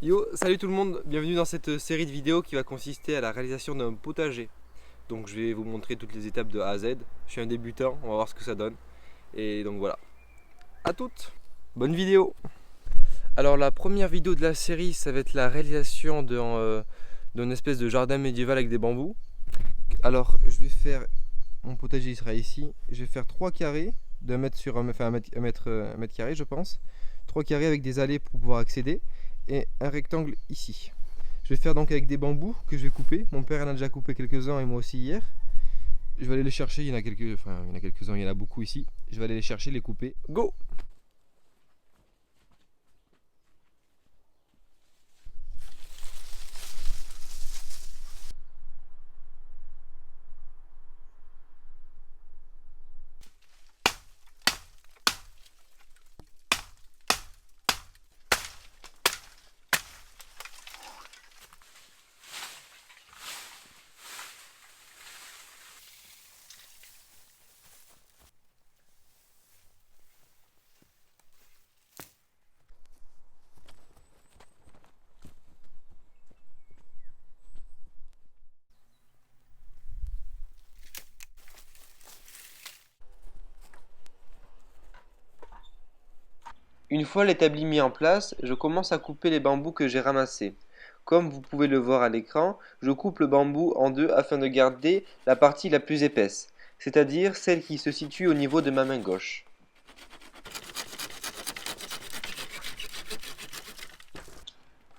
Yo, salut tout le monde, bienvenue dans cette série de vidéos qui va consister à la réalisation d'un potager. Donc je vais vous montrer toutes les étapes de A à Z. Je suis un débutant, on va voir ce que ça donne. Et donc voilà, à toutes, bonne vidéo. Alors la première vidéo de la série, ça va être la réalisation d'une espèce de jardin médiéval avec des bambous. Alors je vais faire, mon potager il sera ici, je vais faire 3 carrés d'un mètre sur un mètre carré je pense. 3 carrés avec des allées pour pouvoir accéder et un rectangle ici. Je vais faire donc avec des bambous que je vais couper. Mon père en a déjà coupé quelques-uns et moi aussi hier. Je vais aller les chercher, il y en a quelques-uns, il y en a beaucoup ici. Je vais aller les chercher, les couper. Go! Une fois l'établi mis en place, je commence à couper les bambous que j'ai ramassés. Comme vous pouvez le voir à l'écran, je coupe le bambou en deux afin de garder la partie la plus épaisse, c'est-à-dire celle qui se situe au niveau de ma main gauche.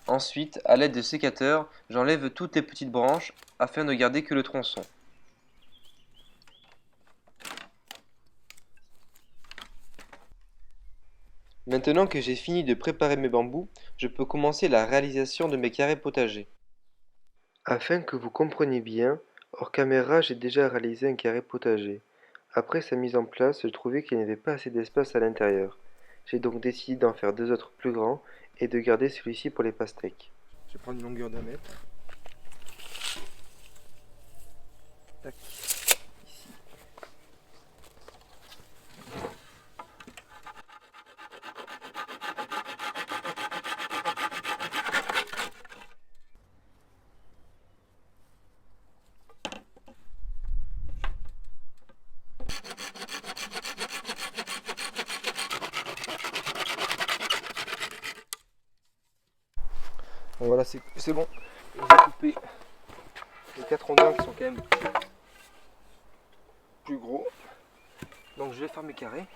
Ensuite, à l'aide de sécateur, j'enlève toutes les petites branches afin de garder que le tronçon. Maintenant que j'ai fini de préparer mes bambous, je peux commencer la réalisation de mes carrés potagers. Afin que vous compreniez bien, hors caméra, j'ai déjà réalisé un carré potager. Après sa mise en place, je trouvais qu'il n'y avait pas assez d'espace à l'intérieur. J'ai donc décidé d'en faire deux autres plus grands et de garder celui-ci pour les pastèques. Je vais prendre une longueur d'1 mètre. Tac. Ici. Bon, voilà, c'est bon. J'ai coupé les 4 rondins qui sont quand même plus gros. Donc je vais faire mes carrés.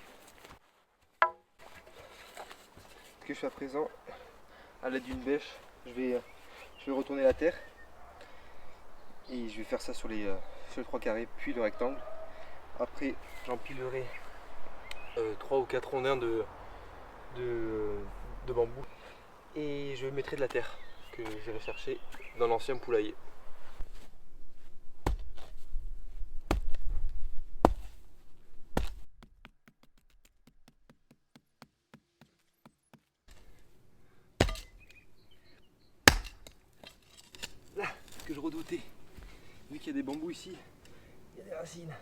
Ce que je fais à présent, à l'aide d'une bêche, je vais retourner la terre. Et je vais faire ça sur les 3 carrés, puis le rectangle. Après, j'empilerai 3 ou 4 rondins de bambou. Et je mettrai de la terre que j'irai chercher dans l'ancien poulailler. Là, ce que je redoutais, vu qu'il y a des bambous ici, il y a des racines.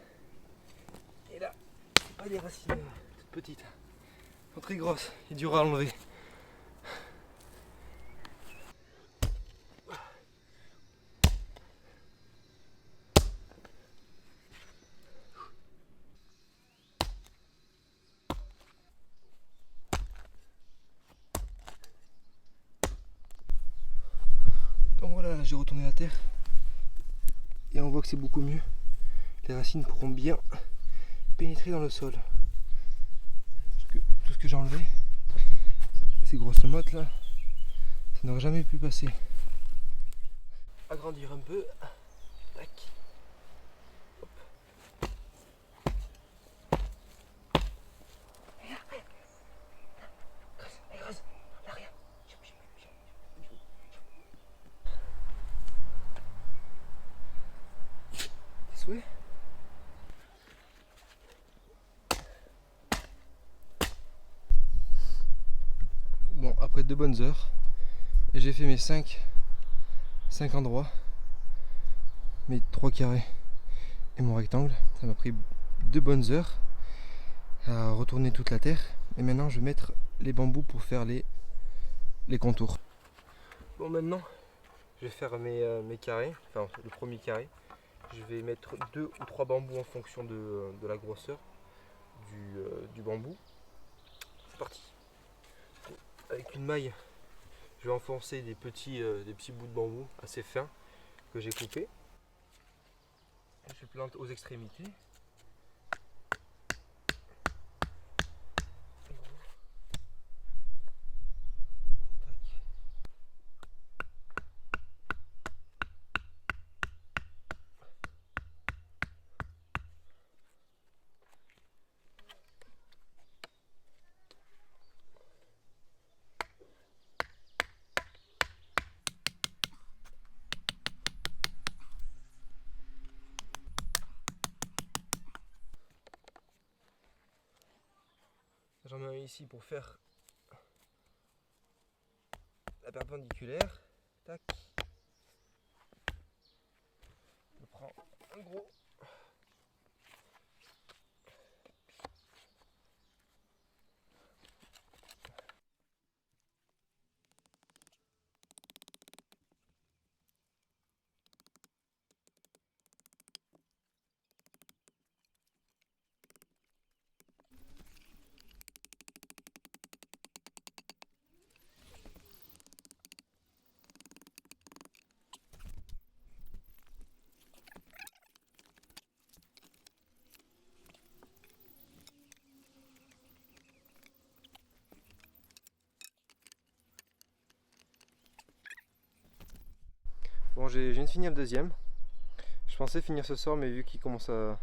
Et là, c'est pas des racines toutes petites, elles sont très grosses et dures à enlever. Donc voilà, j'ai retourné la terre et on voit que c'est beaucoup mieux. Les racines pourront bien pénétrer dans le sol. Parce que tout ce que j'ai enlevé, ces grosses mottes là, ça n'aurait jamais pu passer. Agrandir un peu. Tac. Hop. Souhait. Bon, après 2 bonnes heures, j'ai fait mes 5 endroits, mes 3 carrés et mon rectangle. Ça m'a pris 2 bonnes heures à retourner toute la terre. Et maintenant je vais mettre les bambous pour faire les contours. Bon, maintenant je vais faire mes carrés, enfin le premier carré. Je vais mettre 2 ou 3 bambous en fonction de la grosseur du bambou. C'est parti. Avec une maille, je vais enfoncer des petits bouts de bambou assez fins que j'ai coupés. Je plante aux extrémités. J'en mets un ici pour faire la perpendiculaire. Tac. Je prends un gros. Bon, je viens de finir le deuxième. Je pensais finir ce soir, mais vu qu'il commence à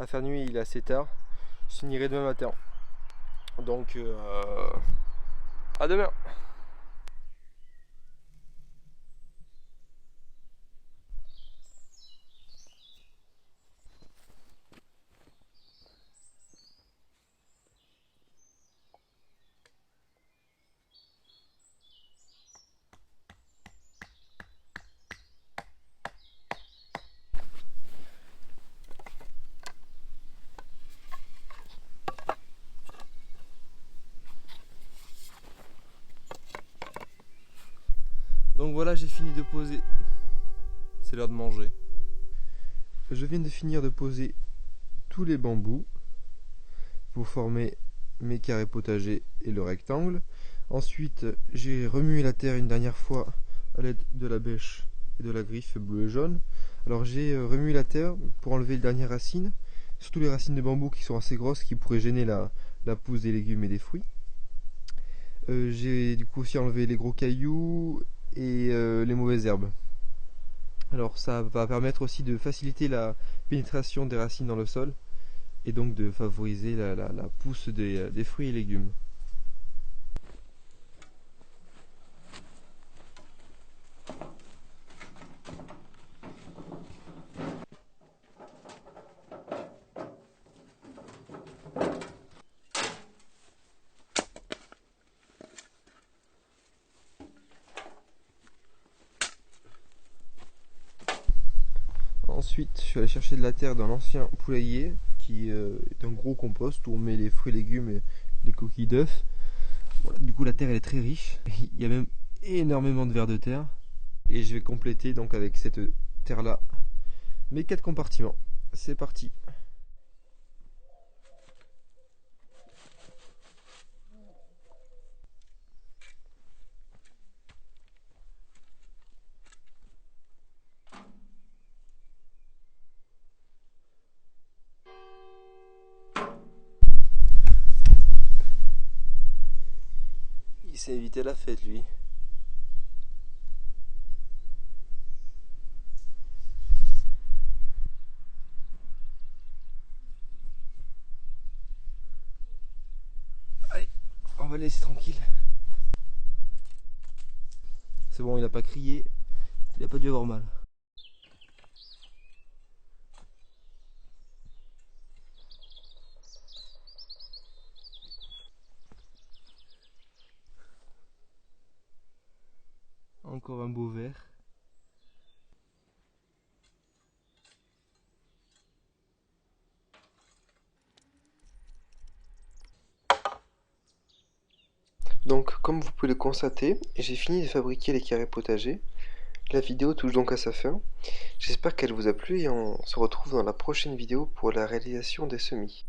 faire nuit, il est assez tard. Je finirai demain matin. Donc, à demain. Donc voilà, j'ai fini de poser. C'est l'heure de manger. Je viens de finir de poser tous les bambous pour former mes carrés potagers et le rectangle. Ensuite, j'ai remué la terre une dernière fois à l'aide de la bêche et de la griffe bleu et jaune. Alors j'ai remué la terre pour enlever les dernières racines, surtout les racines de bambou qui sont assez grosses, qui pourraient gêner la pousse des légumes et des fruits. J'ai du coup aussi enlevé les gros cailloux et les mauvaises herbes. Alors ça va permettre aussi de faciliter la pénétration des racines dans le sol et donc de favoriser la pousse des fruits et légumes. Ensuite, je suis allé chercher de la terre dans l'ancien poulailler qui est un gros compost où on met les fruits et légumes et les coquilles d'œufs. Voilà, du coup, la terre elle est très riche. Il y a même énormément de vers de terre. Et je vais compléter donc avec cette terre là mes 4 compartiments. C'est parti. Il s'est invité à la fête lui. Allez, on va le laisser tranquille. C'est bon, il n'a pas crié, il n'a pas dû avoir mal. Encore un beau verre. Donc comme vous pouvez le constater, j'ai fini de fabriquer les carrés potagers. La vidéo touche donc à sa fin. J'espère qu'elle vous a plu et on se retrouve dans la prochaine vidéo pour la réalisation des semis.